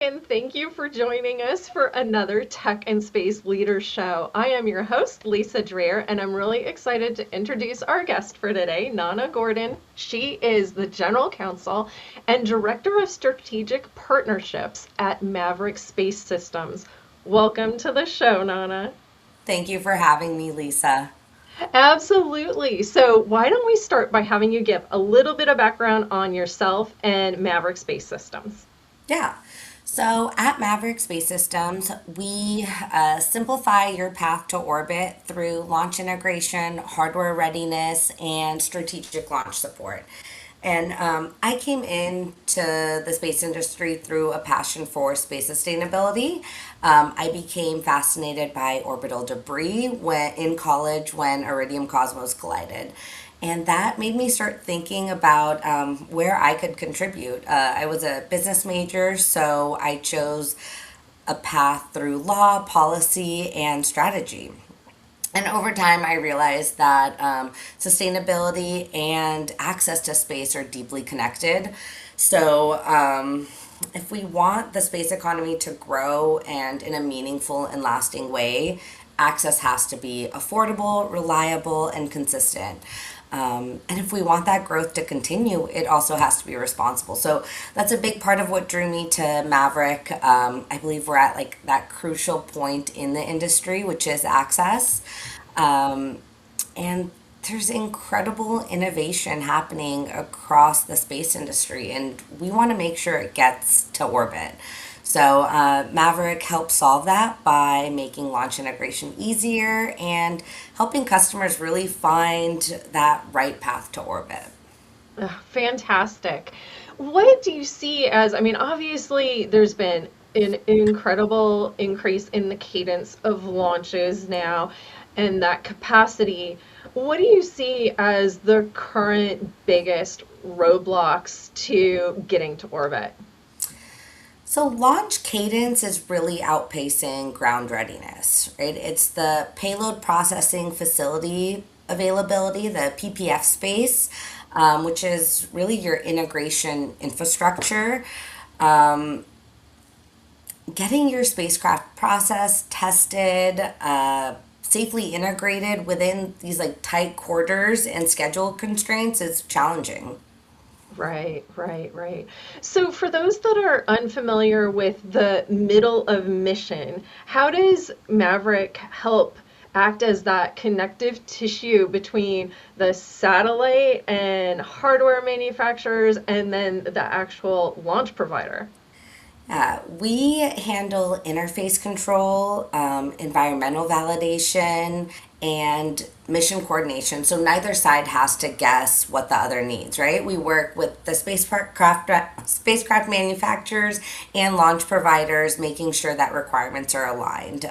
And thank you for joining us for another Tech and Space Leaders Show. I am your host, Lisa Dreher, and I'm really excited to introduce our guest for today, Nana Gordon. She is the General Counsel and Director of Strategic Partnerships at Maverick Space Systems. Welcome to the show, Nana. Thank you for having me, Lisa. Absolutely. So, why don't we start by having you give a little bit of background on yourself and Maverick Space Systems? Yeah. So at Maverick Space Systems, we simplify your path to orbit through launch integration, hardware readiness, and strategic launch support. And I came into the space industry through a passion for space sustainability. I became fascinated by orbital debris in college when Iridium Cosmos collided. And that made me start thinking about where I could contribute. I was a business major, so I chose a path through law, policy, and strategy. And over time, I realized that sustainability and access to space are deeply connected. So, if we want the space economy to grow and in a meaningful and lasting way, access has to be affordable, reliable, and consistent. And if we want that growth to continue, it also has to be responsible. So that's a big part of what drew me to Maverick. I believe we're at like that crucial point in the industry, which is access. Um, and there's incredible innovation happening across the space industry, and we want to make sure it gets to orbit. So, Maverick helps solve that by making launch integration easier and helping customers really find that right path to orbit. Fantastic. What do you see as, I mean, obviously, there's been an incredible increase in the cadence of launches now and that capacity. What do you see as the current biggest roadblocks to getting to orbit? So, launch cadence is really outpacing ground readiness, right? It's the payload processing facility availability, the PPF space, which is really your integration infrastructure. Um, Getting your spacecraft processed, tested, safely integrated within these like tight quarters and schedule constraints is challenging. Right, right, right. So, for those that are unfamiliar with the middle of mission, how does Maverick help act as that connective tissue between the satellite and hardware manufacturers and then the actual launch provider? We handle interface control, environmental validation, and mission coordination. So neither side has to guess what the other needs, right? We work with the spacecraft manufacturers and launch providers, making sure that requirements are aligned.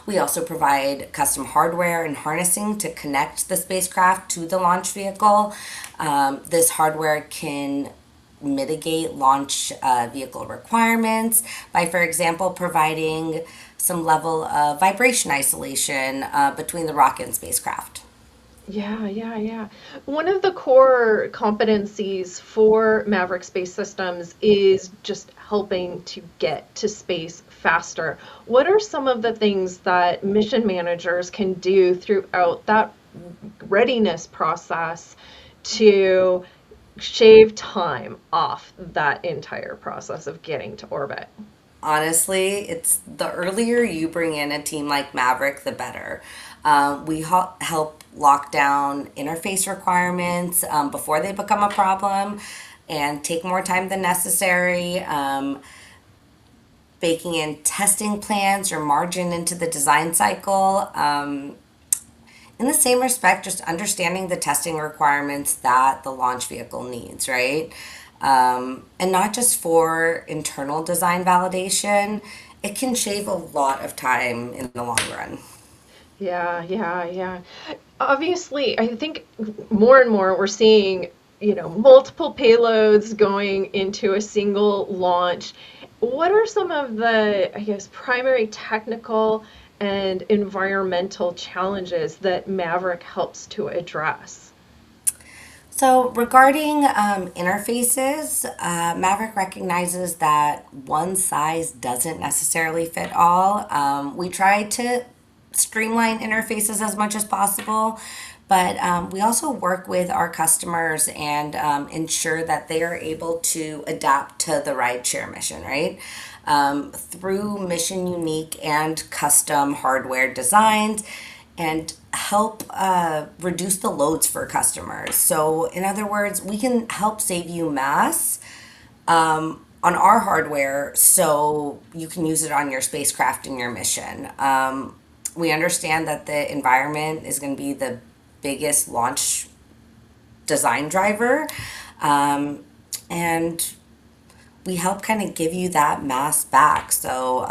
We also provide custom hardware and harnessing to connect the spacecraft to the launch vehicle. This hardware can mitigate launch vehicle requirements by, for example, providing some level of vibration isolation between the rocket and spacecraft. Yeah, yeah, yeah. One of the core competencies for Maverick Space Systems is just helping to get to space faster. What are some of the things that mission managers can do throughout that readiness process to shave time off that entire process of getting to orbit? Honestly, it's the earlier you bring in a team like Maverick, the better. We help lock down interface requirements before they become a problem and take more time than necessary. Baking in testing plans or margin into the design cycle. In the same respect, just understanding the testing requirements that the launch vehicle needs, right? And not just for internal design validation, it can shave a lot of time in the long run. Yeah, yeah, yeah. Obviously, I think more and more we're seeing, multiple payloads going into a single launch. What are some of the, I guess, primary technical and environmental challenges that Maverick helps to address? So, regarding interfaces, Maverick recognizes that one size doesn't necessarily fit all. We try to streamline interfaces as much as possible, but we also work with our customers and ensure that they are able to adapt to the rideshare mission, right? Through mission unique and custom hardware designs and help reduce the loads for customers. So, in other words, we can help save you mass on our hardware so you can use it on your spacecraft and your mission. We understand that the environment is going to be the biggest launch design driver. Um, and we help kind of give you that mass back so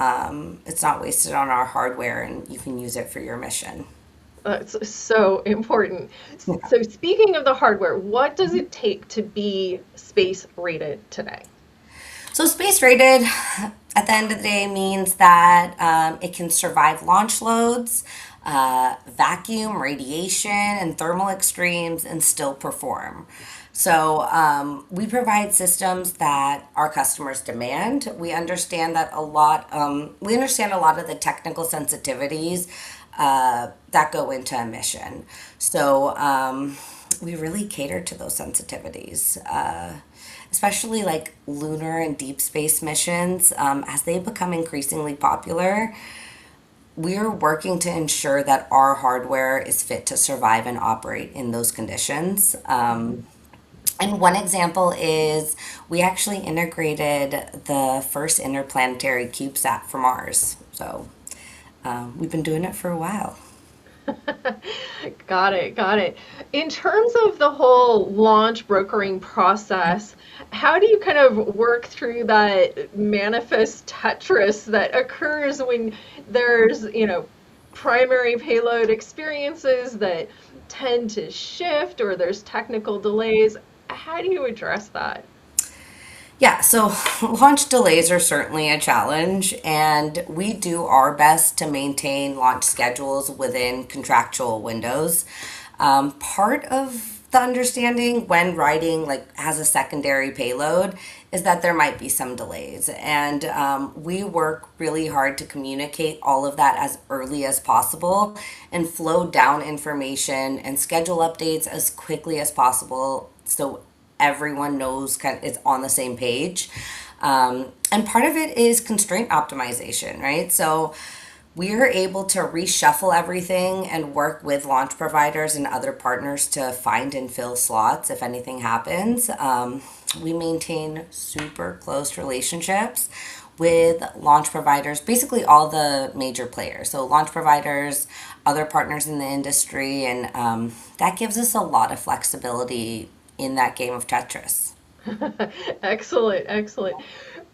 it's not wasted on our hardware and you can use it for your mission. That's so important. So, speaking of the hardware, what does it take to be space rated today? So, space rated at the end of the day means that it can survive launch loads, vacuum, radiation, and thermal extremes and still perform. So, we provide systems that our customers demand. We understand a lot of the technical sensitivities that go into a mission. So, we really cater to those sensitivities. Especially like lunar and deep space missions, as they become increasingly popular, we're working to ensure that our hardware is fit to survive and operate in those conditions. And one example is we actually integrated the first interplanetary CubeSat for Mars. So we've been doing it for a while. Got it, got it. In terms of the whole launch brokering process, how do you kind of work through that manifest Tetris that occurs when there's, primary payload experiences that tend to shift or there's technical delays? How do you address that? Yeah, so launch delays are certainly a challenge, and we do our best to maintain launch schedules within contractual windows. Part of the understanding when writing like has a secondary payload is that there might be some delays, and we work really hard to communicate all of that as early as possible and flow down information and schedule updates as quickly as possible so everyone knows kind of is on the same page. And part of it is constraint optimization, right? So we're able to reshuffle everything and work with launch providers and other partners to find and fill slots if anything happens. We maintain super close relationships with launch providers, basically all the major players. So, launch providers, other partners in the industry, and that gives us a lot of flexibility in that game of Tetris. Excellent, excellent.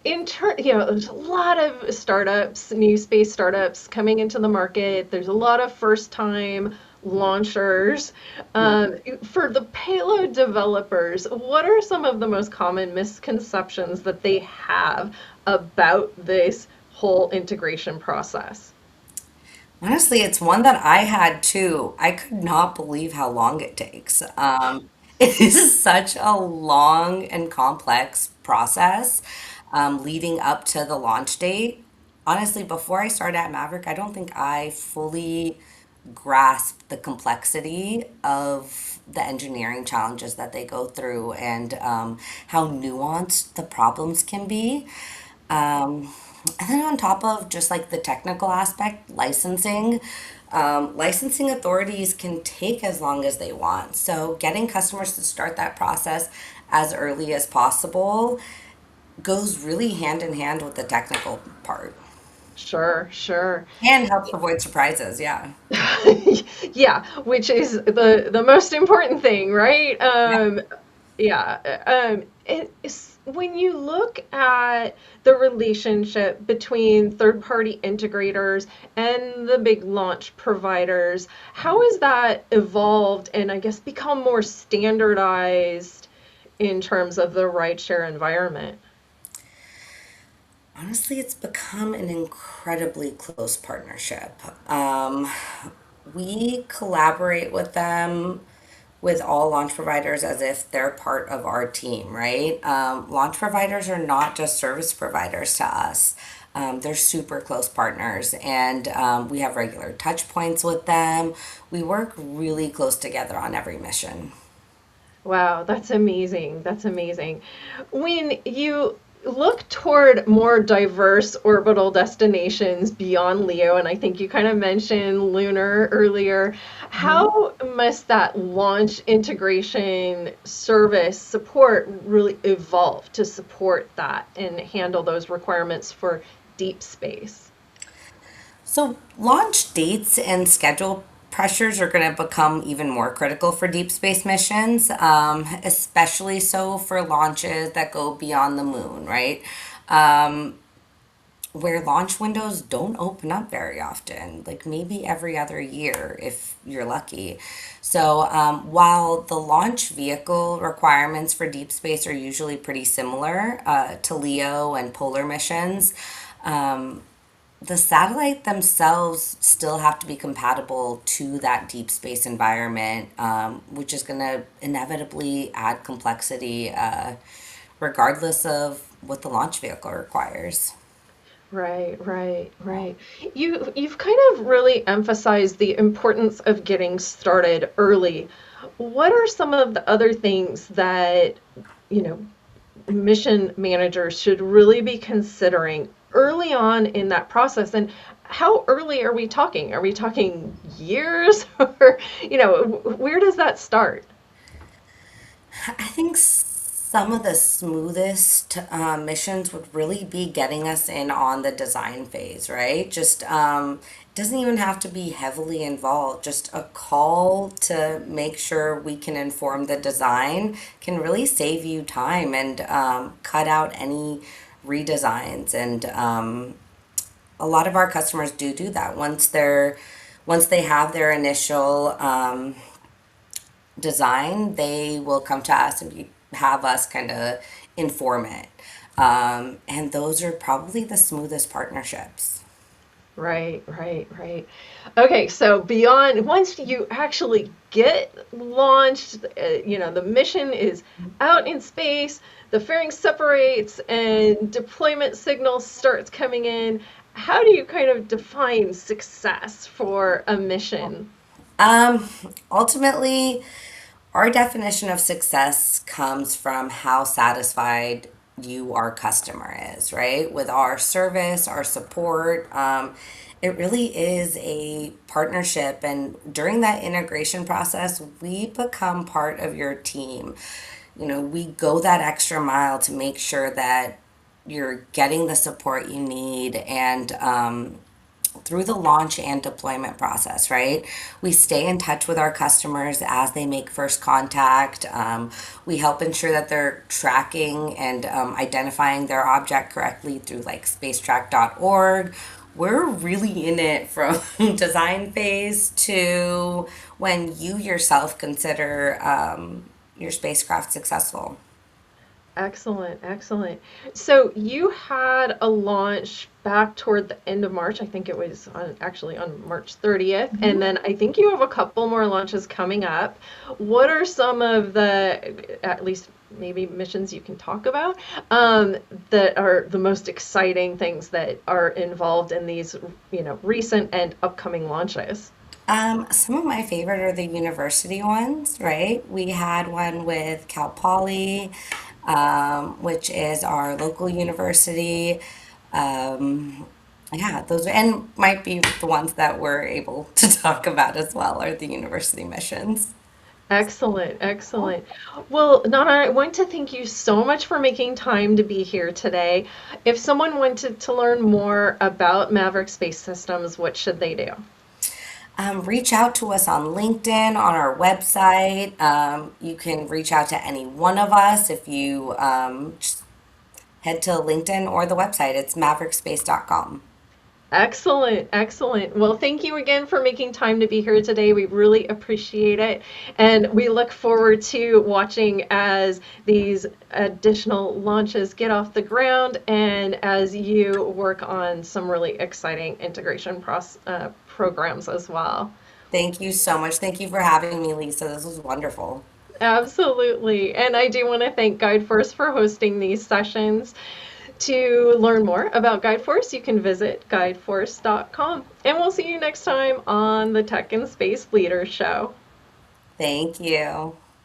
There's a lot of startups, new space startups coming into the market. There's a lot of first-time launchers. For the payload developers, what are some of the most common misconceptions that they have about this whole integration process? Honestly, it's one that I had too. I could not believe how long it takes. It is such a long and complex process leading up to the launch date. Honestly, before I started at Maverick, I don't think I fully grasped the complexity of the engineering challenges that they go through and how nuanced the problems can be. And then on top of just like the technical aspect, licensing authorities can take as long as they want. So getting customers to start that process as early as possible goes really hand in hand with the technical part Sure, sure. and helps avoid surprises. Yeah. Yeah, which is the most important thing, right? Yeah. Yeah. When you look at the relationship between third-party integrators and the big launch providers, how has that evolved and I guess become more standardized in terms of the rideshare environment? Honestly, it's become an incredibly close partnership. We collaborate with them with all launch providers as if they're part of our team, right? Launch providers are not just service providers to us. They're super close partners, and we have regular touch points with them. We work really close together on every mission. Wow, that's amazing. That's amazing. When you look toward more diverse orbital destinations beyond Leo, and I think you kind of mentioned lunar earlier, how must that launch integration service support really evolve to support that and handle those requirements for deep space? So, launch dates and schedule pressures are going to become even more critical for deep space missions, especially so for launches that go beyond the moon, right? Um, where launch windows don't open up very often, like maybe every other year if you're lucky. So, while the launch vehicle requirements for deep space are usually pretty similar to LEO and polar missions, um, the satellite themselves still have to be compatible to that deep space environment, which is going to inevitably add complexity, regardless of what the launch vehicle requires. Right, right, right. You've kind of really emphasized the importance of getting started early. What are some of the other things that, you know, mission managers should really be considering early on in that process? And how early are we talking? Are we talking years or, where does that start? I think some of the smoothest missions would really be getting us in on the design phase, right? Just it doesn't even have to be heavily involved. Just a call to make sure we can inform the design can really save you time and cut out any redesigns. And a lot of our customers do that once they have their initial design, they will come to us and have us kind of inform it. And those are probably the smoothest partnerships. Right, right, right. Okay, so beyond, once you actually get launched, the mission is out in space, the fairing separates, and deployment signal starts coming in. How do you kind of define success for a mission? Um, Ultimately, our definition of success comes from how satisfied you, our customer, is, right? With our service, our support. It really is a partnership. And during that integration process, we become part of your team. We go that extra mile to make sure that you're getting the support you need and through the launch and deployment process, right? We stay in touch with our customers as they make first contact. We help ensure that they're tracking and identifying their object correctly through like spacetrack.org. We're really in it from design phase to when you yourself consider your spacecraft successful. Excellent, excellent. So you had a launch back toward the end of March. I think it was actually on March 30th. And then I think you have a couple more launches coming up. What are some of the, at least maybe missions you can talk about, that are the most exciting things that are involved in these, recent and upcoming launches? Some of my favorite are the university ones, right? We had one with Cal Poly, which is our local university. Yeah, those and might be the ones that we're able to talk about as well are the university missions. Excellent, excellent. Well, Nana, I want to thank you so much for making time to be here today. If someone wanted to learn more about Maverick Space Systems, what should they do? Reach out to us on LinkedIn, on our website. You can reach out to any one of us if you just head to LinkedIn or the website. It's maverickspace.com. Excellent, excellent. Well, thank you again for making time to be here today. We really appreciate it. And we look forward to watching as these additional launches get off the ground and as you work on some really exciting integration programs as well. Thank you so much. Thank you for having me, Lisa. This was wonderful. Absolutely. And I do want to thank GuideForce for hosting these sessions. To learn more about GuideForce, you can visit guideforce.com. And we'll see you next time on the Tech and Space Leaders Show. Thank you.